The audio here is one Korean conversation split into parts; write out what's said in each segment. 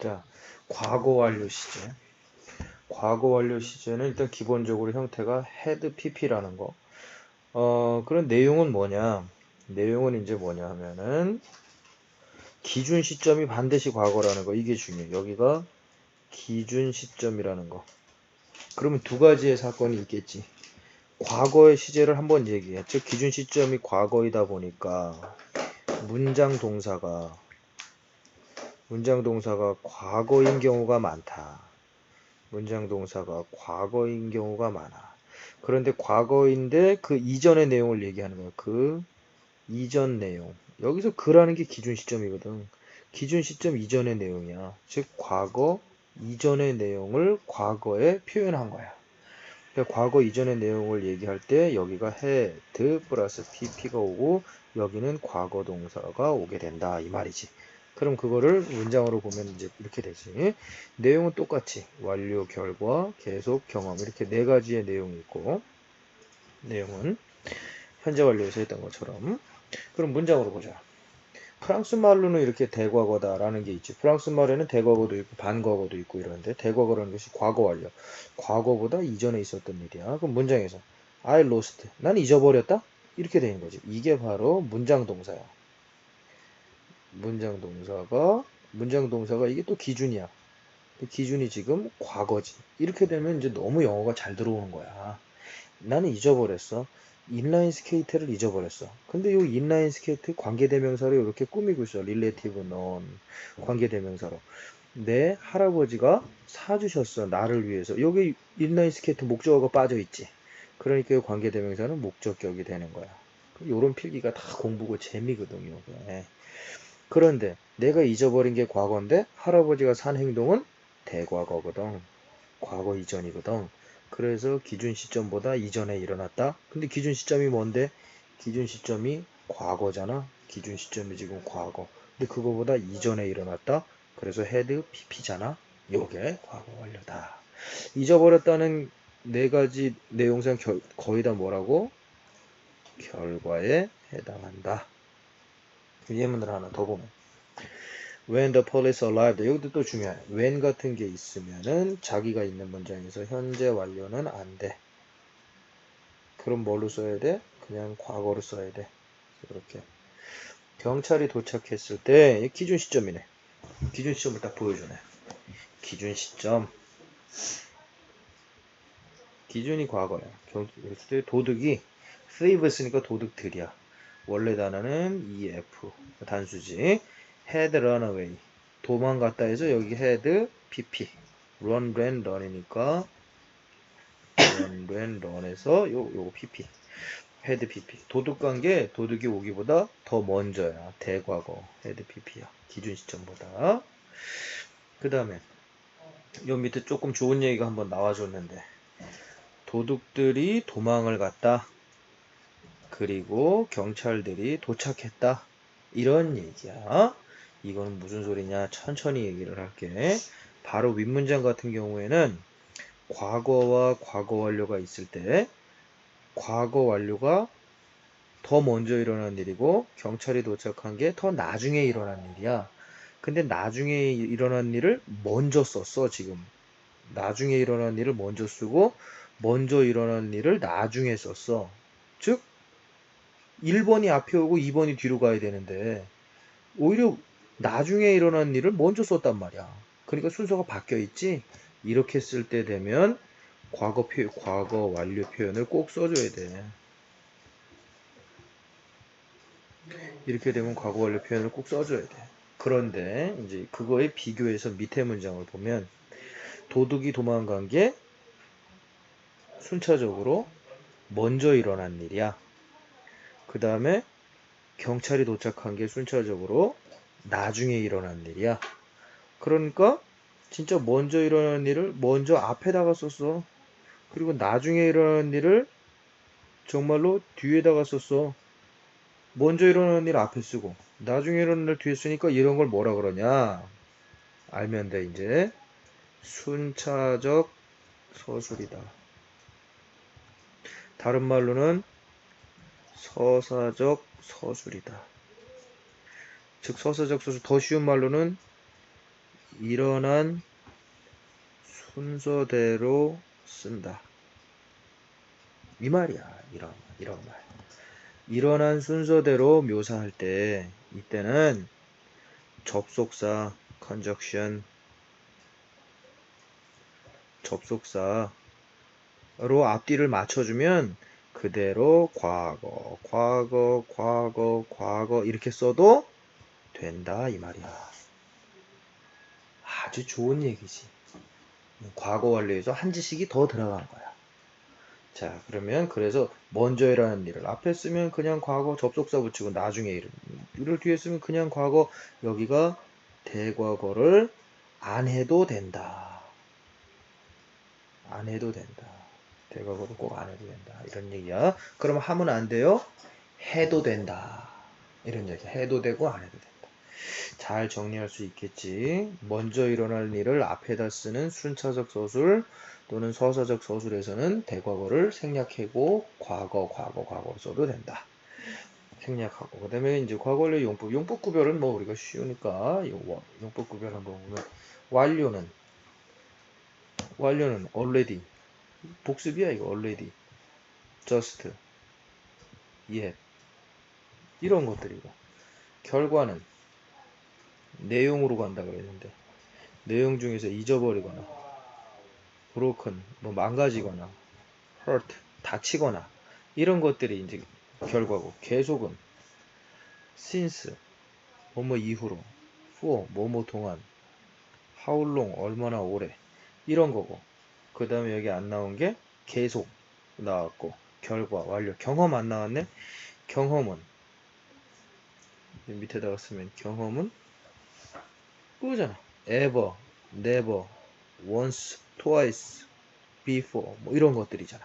자, 과거 완료 시제. 과거 완료 시제는 일단 기본적으로 형태가 had pp라는 거. 그런 내용은 뭐냐? 내용은 이제 뭐냐 하면은 기준 시점이 반드시 과거라는 거. 이게 중요해. 여기가 기준 시점이라는 거. 그러면 두 가지의 사건이 있겠지. 과거의 시제를 한번 얘기해. 즉 기준 시점이 과거이다 보니까 문장 동사가 과거인 경우가 많다. 문장 동사가 과거인 경우가 많아. 그런데 과거인데 그 이전의 내용을 얘기하는 거야. 그 이전 내용. 여기서 그라는 게 기준 시점이거든. 기준 시점 이전의 내용이야. 즉 과거 이전의 내용을 과거에 표현한 거야. 그러니까 과거 이전의 내용을 얘기할 때 여기가 had 플러스 pp가 오고 여기는 과거 동사가 오게 된다 이 말이지. 그럼 그거를 문장으로 보면 이제 이렇게 되지. 내용은 똑같이 완료, 결과, 계속, 경험 이렇게 네 가지의 내용이 있고 내용은 현재 완료에서 했던 것처럼. 그럼 문장으로 보자. 프랑스 말로는 이렇게 대과거다라는 게 있지. 프랑스 말에는 대과거도 있고 반과거도 있고 이러는데 대과거라는 것이 과거 완료. 과거보다 이전에 있었던 일이야. 그럼 문장에서 I lost. 난 잊어버렸다? 이렇게 되는 거지. 이게 바로 문장 동사야. 문장 동사가 이게 또 기준이야. 기준이 지금 과거지. 이렇게 되면 이제 너무 영어가 잘 들어오는 거야. 나는 잊어버렸어. 인라인 스케이트를 잊어버렸어. 근데 이 인라인 스케이트 관계대명사로 이렇게 꾸미고 있어. relative non 관계대명사로. 내 할아버지가 사주셨어. 나를 위해서. 여기 인라인 스케이트 목적어가 빠져있지. 그러니까 이 관계대명사는 목적격이 되는 거야. 요런 필기가 다 공부고 재미거든요. 이게. 그런데 내가 잊어버린 게 과거인데 할아버지가 산 행동은 대과거거든. 과거 이전이거든. 그래서 기준 시점보다 이전에 일어났다. 근데 기준 시점이 뭔데? 기준 시점이 과거잖아. 기준 시점이 지금 과거. 근데 그거보다 이전에 일어났다. 그래서 had pp잖아. 요게 과거 완료다. 잊어버렸다는 네 가지 내용상 거의 다 뭐라고? 결과에 해당한다. 예문을 하나 더 보면 When the police arrived. 여기도 또 중요해. when 같은 게 있으면은 자기가 있는 문장에서 현재 완료는 안 돼. 그럼 뭘로 써야 돼? 그냥 과거로 써야 돼. 이렇게. 경찰이 도착했을 때 기준 시점이네. 기준 시점을 딱 보여주네. 기준 시점. 기준이 과거야. 그때 도둑이 thieve 쓰니까 도둑들이야. 원래 단어는 EF 단수지. had run away. 도망갔다 해서 여기 had PP. run, ran, run이니까 run, ran, run에서 요거 PP. had PP. 도둑 관계 도둑이 오기보다 더 먼저야. 대과거. had PP야. 기준 시점보다. 그 다음에 요 밑에 조금 좋은 얘기가 한번 나와줬는데 도둑들이 도망을 갔다. 그리고 경찰들이 도착했다. 이런 얘기야. 이거는 무슨 소리냐? 천천히 얘기를 할게. 바로 윗문장 같은 경우에는 과거와 과거 완료가 있을 때 과거 완료가 더 먼저 일어난 일이고 경찰이 도착한 게 더 나중에 일어난 일이야. 근데 나중에 일어난 일을 먼저 썼어, 지금. 나중에 일어난 일을 먼저 쓰고 먼저 일어난 일을 나중에 썼어. 즉 1번이 앞에 오고 2번이 뒤로 가야 되는데 오히려 나중에 일어난 일을 먼저 썼단 말이야. 그러니까 순서가 바뀌어 있지. 이렇게 쓸 때 되면 과거 완료 표현을 꼭 써줘야 돼. 이렇게 되면 과거 완료 표현을 꼭 써줘야 돼. 그런데 이제 그거에 비교해서 밑에 문장을 보면 도둑이 도망간 게 순차적으로 먼저 일어난 일이야. 그 다음에 경찰이 도착한 게 순차적으로 나중에 일어난 일이야. 그러니까 진짜 먼저 일어난 일을 먼저 앞에다가 썼어. 그리고 나중에 일어난 일을 정말로 뒤에다가 썼어. 먼저 일어난 일 앞에 쓰고 나중에 일어난 일 뒤에 쓰니까 이런 걸 뭐라 그러냐? 알면 돼 이제. 순차적 서술이다. 다른 말로는 서사적 서술이다. 즉 서사적 서술 더 쉬운 말로는 일어난 순서대로 쓴다. 이 말이야. 이런 말. 일어난 순서대로 묘사할 때 이때는 접속사 conjunction 접속사로 앞뒤를 맞춰주면 그대로 과거 이렇게 써도 된다 이 말이야. 아주 좋은 얘기지. 과거 완료에서 한 지식이 더 들어간 거야. 자, 그러면 그래서 먼저 일어나는 일을 앞에 쓰면 그냥 과거 접속사 붙이고 나중에 일을 뒤에 쓰면 그냥 과거 여기가 대과거를 안 해도 된다. 안 해도 된다. 대과거를 꼭 안 해도 된다. 이런 얘기야. 그럼 하면 안 돼요? 해도 된다. 이런 얘기. 해도 되고 안 해도 된다. 잘 정리할 수 있겠지. 먼저 일어날 일을 앞에다 쓰는 순차적 서술 또는 서사적 서술에서는 대과거를 생략하고 과거 써도 된다. 생략하고. 그 다음에 이제 과거 완료 용법. 용법 구별은 뭐 우리가 쉬우니까 용법 구별 한번 보면 완료는 already. 복습이야 이거 already. just. yet. 이런 것들이고. 결과는 내용으로 간다 그랬는데 내용 중에서 잊어버리거나 broken 뭐 망가지거나 hurt 다치거나 이런 것들이 이제 결과고 계속은 since 뭐뭐 이후로 for 뭐뭐 동안 how long 얼마나 오래 이런 거고 그 다음에 여기 안 나온 게 계속 나왔고 결과 완료 경험 안 나왔네 경험은 밑에다가 쓰면 경험은 그거잖아 ever never once twice before 뭐 이런 것들이잖아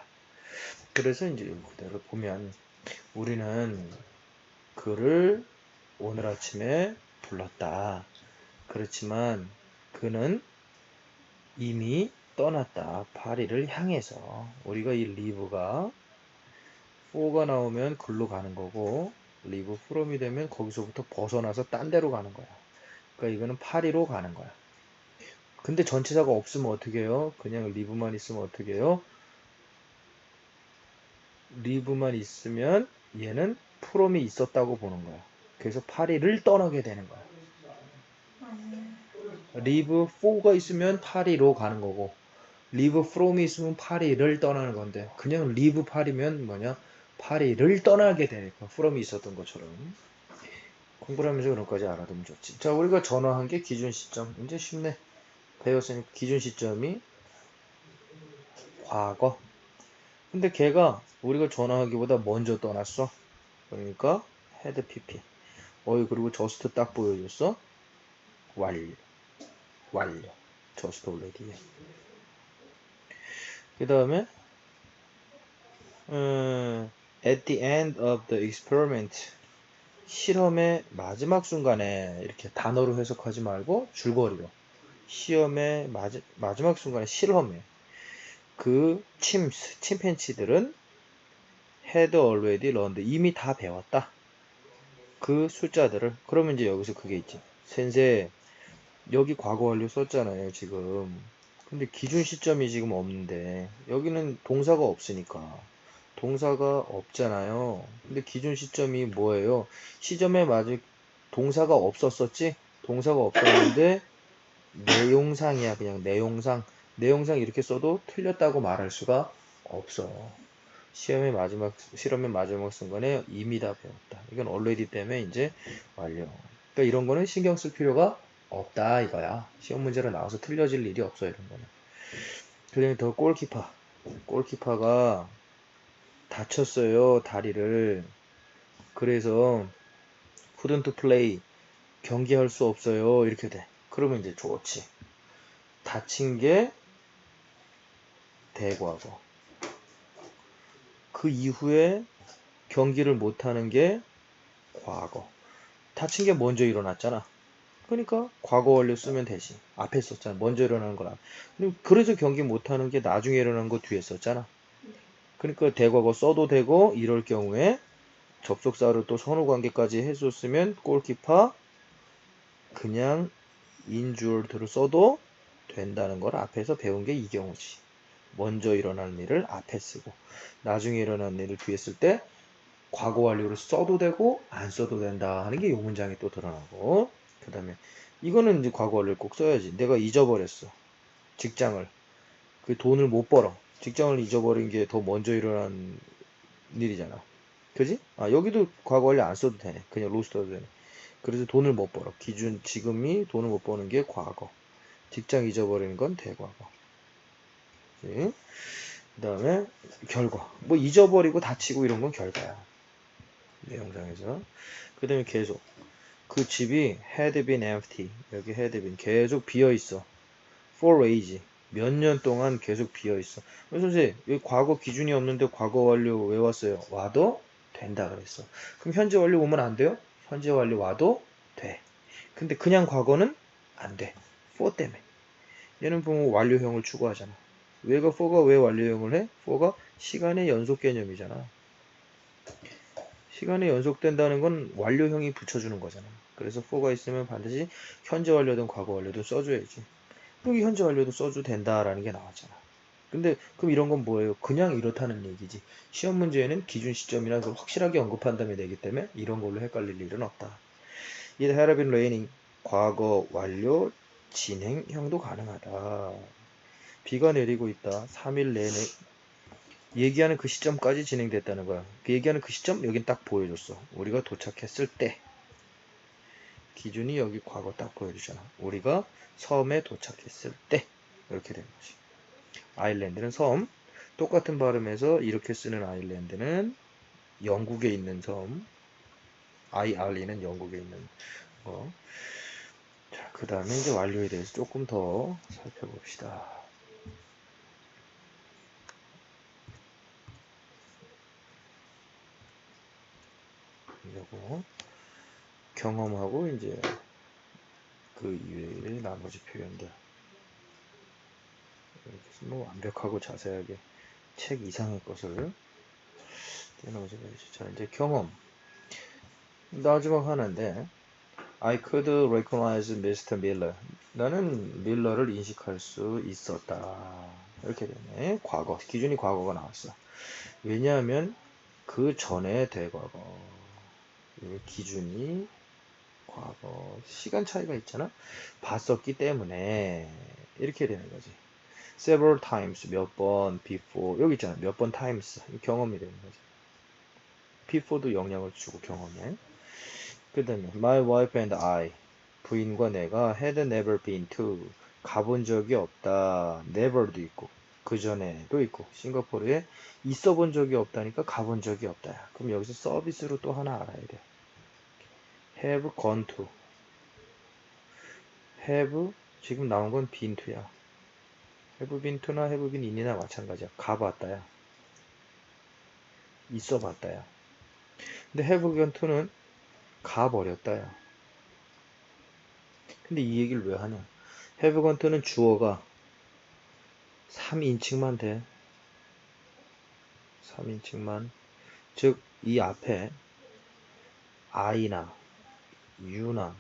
그래서 이제 그대로 보면 우리는 그를 오늘 아침에 불렀다. 그렇지만 그는 이미 떠났다. 파리를 향해서. 우리가 이 live가 for가 나오면 글로 가는 거고 live from이 되면 거기서부터 벗어나서 딴 데로 가는 거야. 그러니까 이거는 파리로 가는 거야. 근데 전치사가 없으면 어떻게 해요? 그냥 live만 있으면 어떻게 해요? live만 있으면 얘는 from이 있었다고 보는 거야. 그래서 파리를 떠나게 되는 거야. leave for가 있으면 파리로 가는 거고 leave from이 있으면 파리를 떠나는 건데 그냥 leave 파리면 뭐냐 파리를 떠나게 되니까 from이 있었던 것처럼 공부를 하면서 그런 까지 알아두면 좋지. 자 우리가 전화한 게 기준 시점 이제 쉽네. 배웠으니까 기준 시점이 과거 근데 걔가 우리가 전화하기보다 먼저 떠났어. 그러니까 had pp 그리고 just 딱 보여줬어. 완료 just already 그 다음에 at the end of the experiment 실험의 마지막 순간에 이렇게 단어로 해석하지 말고 줄거리로 시험의 마지막 순간에 실험에 그 침팬치들은 had already learned 이미 다 배웠다. 그 숫자들을 그러면 이제 여기서 그게 있지. 센세 여기 과거 완료 썼잖아요 지금. 근데 기준 시점이 지금 없는데 여기는 동사가 없으니까 동사가 없잖아요. 근데 기준 시점이 뭐예요? 시점에 맞을 동사가 없었었지? 동사가 없었는데 내용상이야. 그냥 내용상. 내용상 이렇게 써도 틀렸다고 말할 수가 없어. 실험의 마지막 순간에 이미 다 배웠다. 이건 already 때문에 이제 완료. 그러니까 이런 거는 신경 쓸 필요가 없다 이거야. 시험 문제로 나와서 틀려질 일이 없어 이런 거는. 그다음에 더 골키퍼가 다쳤어요 다리를. 그래서 couldn't play 경기할 수 없어요 이렇게 돼. 그러면 이제 좋지. 다친 게 대과거. 그 이후에 경기를 못하는 게 과거. 다친 게 먼저 일어났잖아. 그러니까 과거 완료 쓰면 되지. 앞에 썼잖아. 먼저 일어나는 거라. 그래서 경기 못하는 게 나중에 일어나는 거 뒤에 썼잖아. 그러니까 대과거 써도 되고 이럴 경우에 접속사를 또 선호관계까지 해줬으면 골키퍼 그냥 injured를 써도 된다는 걸 앞에서 배운 게 이 경우지. 먼저 일어난 일을 앞에 쓰고 나중에 일어난 일을 뒤에 쓸 때 과거 완료를 써도 되고 안 써도 된다 하는 게 이 문장에 또 드러나고, 그 다음에 이거는 이제 과거 완료를 꼭 써야지. 내가 잊어버렸어. 직장을. 그 돈을 못 벌어. 직장을 잊어버린 게 더 먼저 일어난 일이잖아. 그지? 아, 여기도 과거 완료 안 써도 되네. 그냥 로스 써도 되네. 그래서 돈을 못 벌어. 기준, 지금이 돈을 못 버는 게 과거. 직장 잊어버리는 건 대과거. 그 다음에 결과. 뭐 잊어버리고 다치고 이런 건 결과야. 내용상에서. 그 다음에 계속. 그 집이 had been empty. 여기 had been. 계속 비어 있어. for age. 몇 년 동안 계속 비어 있어. 선생님, 여기 과거 기준이 없는데 과거 완료 왜 왔어요? 와도 된다 그랬어. 그럼 현재 완료 오면 안 돼요? 현재 완료 와도 돼. 근데 그냥 과거는 안 돼. for 때문에. 얘는 보면 완료형을 추구하잖아. 왜가 for가 왜 완료형을 해? for가 시간의 연속 개념이잖아. 시간이 연속된다는 건 완료형이 붙여주는 거잖아. 그래서 for가 있으면 반드시 현재 완료든 과거 완료든 써줘야지. 여기 현재 완료도 써도 된다라는 게 나왔잖아. 근데 그럼 이런 건 뭐예요? 그냥 이렇다는 얘기지. 시험 문제에는 기준 시점이나 그걸 확실하게 언급한 다음에 내기 때문에 이런 걸로 헷갈릴 일은 없다. It had been raining. 과거 완료 진행형도 가능하다. 비가 내리고 있다. 3일 내내 얘기하는 그 시점까지 진행됐다는 거야. 그 얘기하는 그 시점 여긴 딱 보여줬어. 우리가 도착했을 때. 기준이 여기 과거 딱 보여주잖아. 우리가 섬에 도착했을 때 이렇게 되는 거지. 아일랜드는 섬. 똑같은 발음에서 이렇게 쓰는 아일랜드는 영국에 있는 섬. IRE는 영국에 있는 거. 자, 그 다음에 이제 완료에 대해서 조금 더 살펴봅시다. 요거 경험하고 이제 그 이외의 나머지 표현들. 뭐 완벽하고 자세하게 책 이상의 것을 떼놓으셔 봐야지. 자, 이제 경험. 마지막 하나인데, I could recognize Mr. Miller. 나는 밀러를 인식할 수 있었다. 이렇게 되네. 과거. 기준이 과거가 나왔어. 왜냐하면 그 전에 대과거. 기준이 과거. 시간 차이가 있잖아. 봤었기 때문에 이렇게 되는 거지. several times 몇 번, before 여기 있잖아. 몇 번 times 경험이 되는 거지. before도 영향을 주고 경험에. 그 다음에 my wife and I 부인과 내가 had never been to 가본 적이 없다. never도 있고 그 전에도 있고 싱가포르에 있어 본 적이 없다니까 가본 적이 없다. 그럼 여기서 서비스로 또 하나 알아야 돼. have gone to have 지금 나온 건 been to야. have been to나 have been in이나 마찬가지야. 가봤다야. 있어 봤다야. 근데 have gone to는 가버렸다야. 근데 이 얘기를 왜 하냐? have gone to는 주어가 3인칭만 돼. 3인칭만. 즉, 이 앞에 I나 U나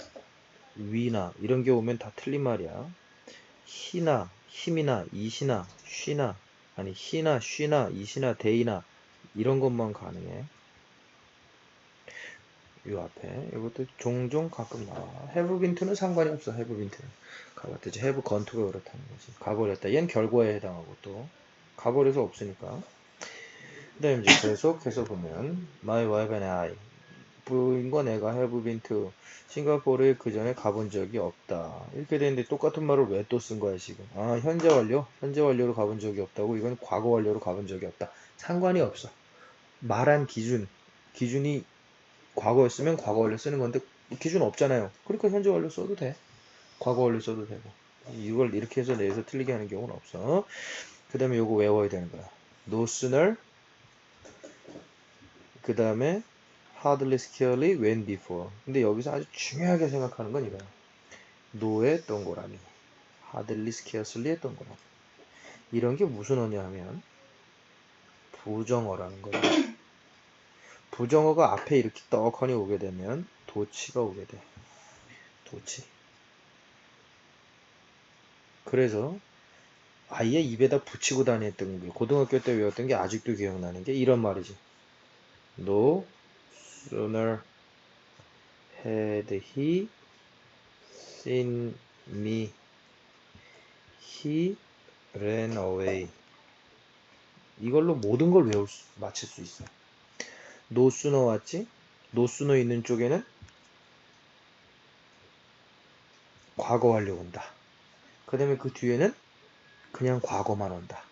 위나 이런 게 오면 다 틀린 말이야. 히나, 힘이나 이시나 쉬나 아니 히나 쉬나 이시나 데이나 이런 것만 가능해. 이 앞에 이것도 종종 가끔 나와. have been to는 상관이 없어. have been to는 가봤듯이 have gone to가 그렇다는 거지. 가버렸다. 얘는 결과에 해당하고 또 가버려서 없으니까. 그 다음에 이제 계속해서 보면 my wife and I 부인과 내가 have been to 싱가포르에 그 전에 가본 적이 없다. 이렇게 되는데 똑같은 말을 왜 또 쓴 거야 지금? 아, 현재 완료? 현재 완료로 가본 적이 없다고? 이건 과거 완료로 가본 적이 없다. 상관이 없어. 말한 기준이 과거였으면 과거 완료 쓰는 건데 기준 없잖아요. 그러니까 현재 완료 써도 돼. 과거 완료 써도 되고. 이걸 이렇게 해서 내서 틀리게 하는 경우는 없어. 그 다음에 요거 외워야 되는 거야. No sooner 그 다음에 hardly scarcely when before. 근데 여기서 아주 중요하게 생각하는 건 이거야. no의 동그라미, hardly scarcely의 동그라미. 이런 게 무슨 어냐 하면 부정어라는 거야. 부정어가 앞에 이렇게 떡하니 오게 되면 도치가 오게 돼. 도치. 그래서 아예 입에다 붙이고 다녔던 게 고등학교 때 외웠던 게 아직도 기억나는 게 이런 말이지. No sooner had he seen me, he ran away. 이걸로 모든 걸 맞힐 수 있어. No sooner 왔지? No sooner 있는 쪽에는 과거 완료 온다. 그 다음에 그 뒤에는 그냥 과거만 온다.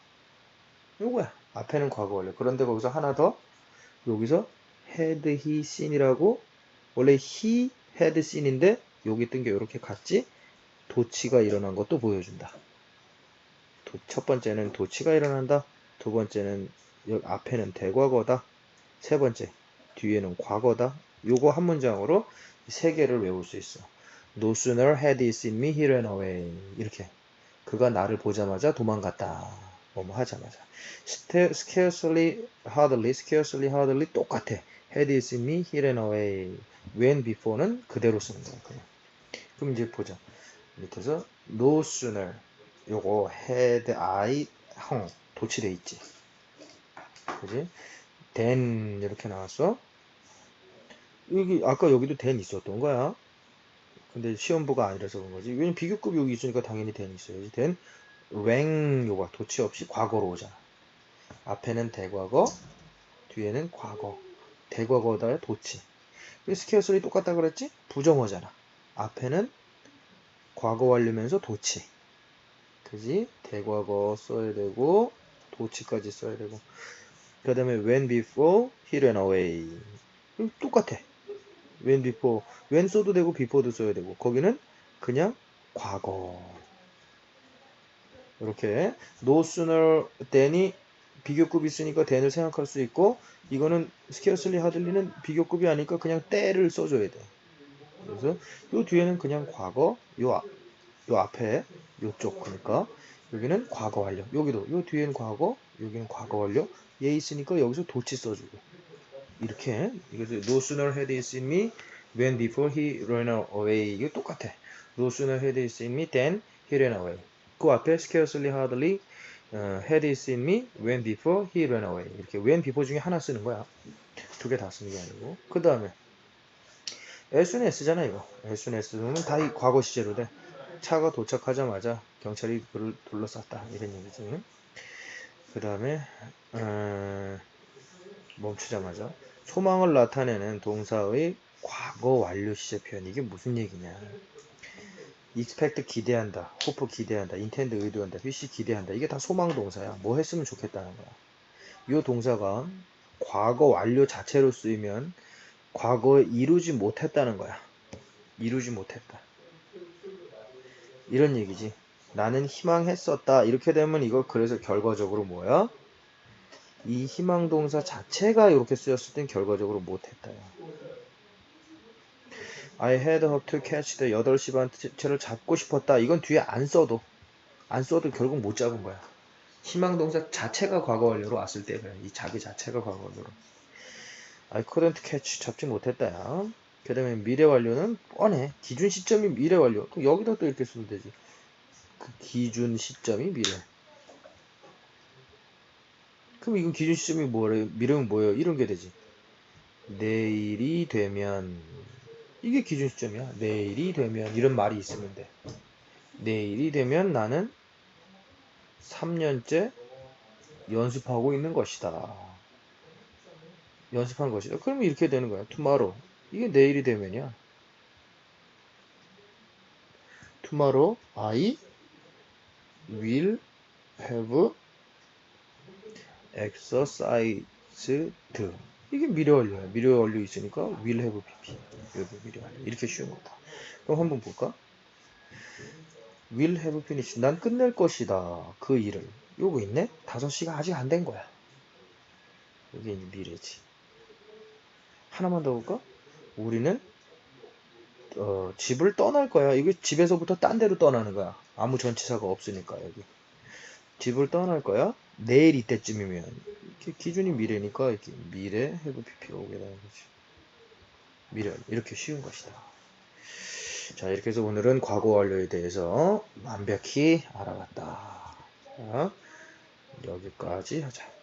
요거야. 앞에는 과거 완료. 그런데 거기서 하나 더, 여기서 had he seen이라고, 원래 he had seen인데 여기 뜬 게 이렇게 같지? 도치가 일어난 것도 보여준다. 첫 번째는 도치가 일어난다. 두 번째는 여기 앞에는 대과거다. 세 번째 뒤에는 과거다. 요거 한 문장으로 세 개를 외울 수 있어. No sooner had he seen me, he ran away. 이렇게. 그가 나를 보자마자 도망갔다. 뭐뭐 하자마자. Scarcely, hardly 똑같아. Had he seen me, he ran away. When before는 그대로 쓰는 거야. 그냥. 그럼 이제 보자. 밑에서 no sooner 요거 had I 형 도치돼 있지. 그지? then 이렇게 나왔어. 여기 아까 여기도 then 있었던 거야. 근데 시험부가 아니라서 그런 거지. 왜냐면 비교급이 여기 있으니까 당연히 then 있어야지. then rang 요거 도치 없이 과거로 오잖아. 앞에는 대과거, 뒤에는 과거. 대과거다의 도치. 스퀘어슬이 똑같다 그랬지? 부정어잖아. 앞에는 과거 완료면서 도치. 그지? 대과거 써야 되고 도치까지 써야 되고. 그 다음에 when before he ran away. 똑같아. when before. when 써도 되고 before도 써야 되고. 거기는 그냥 과거. 이렇게 no sooner than이 비교급이 있으니까 than을 생각할 수 있고, 이거는 scarcely hardly는 비교급이 아니니까 그냥 때를 써줘야 돼. 그래서 요 뒤에는 그냥 과거, 요 앞에 요쪽, 그러니까 여기는 과거 완료. 여기도 요 뒤에는 과거, 여기는 과거 완료. 얘 있으니까 여기서 도치 써주고. 이렇게 이것을 no sooner had he seen me when before he ran away. 이거 똑같아. No sooner had he seen me than he ran away. 그 앞에 scarcely hardly had he seen me when before he ran away. 이렇게 when before 중에 하나 쓰는 거야. 두 개 다 쓰는 게 아니고. 그 다음에 as soon as잖아 이거. as soon as는 다 이 과거 시제로 돼. 차가 도착하자마자 경찰이 그를 둘러쌌다 이런 얘기지. 그 다음에 멈추자마자 소망을 나타내는 동사의 과거 완료 시제 표현. 이게 무슨 얘기냐. expect 기대한다, hope 기대한다, intend 의도한다, wish 기대한다. 이게 다 소망 동사야. 뭐 했으면 좋겠다는 거야. 이 동사가 과거 완료 자체로 쓰이면 과거에 이루지 못했다는 거야. 이루지 못했다. 이런 얘기지. 나는 희망했었다. 이렇게 되면 이거 그래서 결과적으로 뭐야? 이 희망 동사 자체가 이렇게 쓰였을 땐 결과적으로 못했다. I had hoped to catch the 8시 반체를 잡고 싶었다. 이건 뒤에 안 써도 결국 못 잡은 거야. 희망 동사 자체가 과거 완료로 왔을 때 그래. 이 자기 자체가 과거 완료로. I couldn't catch 잡지 못했다야. 그 다음에 미래 완료는 뻔해. 기준 시점이 미래 완료. 그럼 여기다 또 이렇게 쓰면 되지. 그 기준 시점이 미래. 그럼 이건 기준 시점이 뭐래? 미래는 뭐예요? 이런 게 되지. 내일이 되면 이게 기준 시점이야. 내일이 되면 이런 말이 있으면 돼. 내일이 되면 나는 3년째 연습하고 있는 것이다. 연습한 것이다. 그러면 이렇게 되는 거야. tomorrow. 이게 내일이 되면이야. tomorrow I will have exercised. 이게 미래 완료야. 미래 완료 있으니까 will have pp. 여기 미래 완료. 이렇게 쉬운 거다. 그럼 한번 볼까? will have finished. 난 끝낼 것이다. 그 일을. 요거 있네? 5시가 아직 안 된 거야. 이게 이제 미래지. 하나만 더 볼까? 우리는 집을 떠날 거야. 이거 집에서부터 딴 데로 떠나는 거야. 아무 전치사가 없으니까 여기. 집을 떠날 거야. 내일 이때쯤이면 이렇게 기준이 미래니까 이렇게 미래 have pp가 오게 되는 거지. 미래 이렇게 쉬운 것이다. 자, 이렇게 해서 오늘은 과거 완료에 대해서 완벽히 알아봤다. 자, 여기까지 하자.